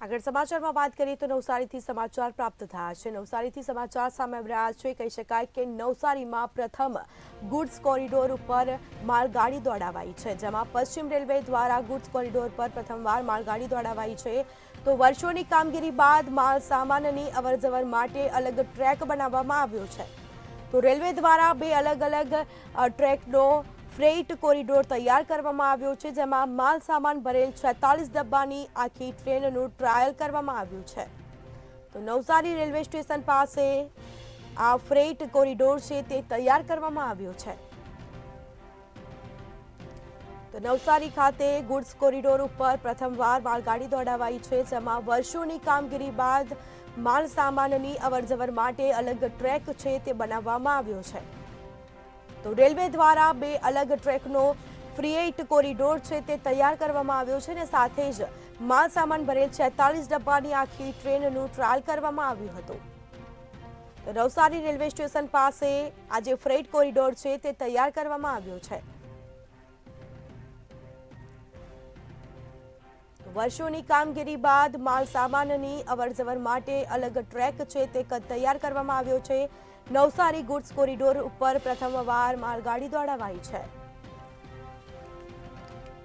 આગળ સમાચારમાં વાત કરીએ તો નવસારીથી સમાચાર પ્રાપ્ત થયા છે। નવસારીથી સમાચાર સામે આવી રહ્યા છે। કહી શકાય કે નવસારીમાં પ્રથમ ગુડ્સ કોરિડોર ઉપર માલગાડી દોડાવાઈ છે, જેમાં પશ્ચિમ રેલવે દ્વારા ગુડ્સ કોરિડોર પર પ્રથમવાર માલગાડી દોડાવાઈ છે। તો વર્ષોની કામગીરી બાદ માલ સામાનની અવરજવર માટે અલગ ટ્રેક બનાવવામાં આવ્યો છે। તો રેલવે દ્વારા બે અલગ ટ્રેકનો ફ્રેઇટ કોરિડોર તૈયાર કરવામાં આવ્યો છે, જેમાં માલ સામાન ભરેલ 46 ડબ્બાની આખી ટ્રેનનું ટ્રાયલ કરવામાં આવ્યું છે। તો નવસારી રેલવે સ્ટેશન પાસે આ ફ્રેઇટ કોરિડોર છે તે તૈયાર કરવામાં આવ્યો છે। તો નવસારી ખાતે ગુડ્સ કોરિડોર ઉપર પ્રથમવાર માલગાડી દોડાવાઈ છે, જેમાં વર્ષોની કામગીરી બાદ માલ સામાનની અવરજવર માટે અલગ ટ્રેક છે તે બનાવવામાં આવ્યો છે। તો રેલવે દ્વારા બે અલગ ટ્રેકનો ફ્રેઇટ કોરિડોર છે તે તૈયાર કરવામાં આવ્યો છે, અને સાથે જ માલ સામાન ભરેલ 46 ડબ્બાની આખી ટ્રેનનું ટ્રાયલ કરવામાં આવ્યું હતું। તો નવસારી રેલવે સ્ટેશન પાસે આ જે ફ્રેઇટ કોરિડોર છે તે તૈયાર કરવામાં આવ્યો છે। વર્ષોની કામગીરી બાદ માલ સામાનની અવરજવર માટે અલગ ટ્રેક છે તે તૈયાર કરવામાં આવ્યો છે। નવસારી ગુડ્સ કોરિડોર ઉપર પ્રથમવાર માલગાડી દોડાવાઈ છે।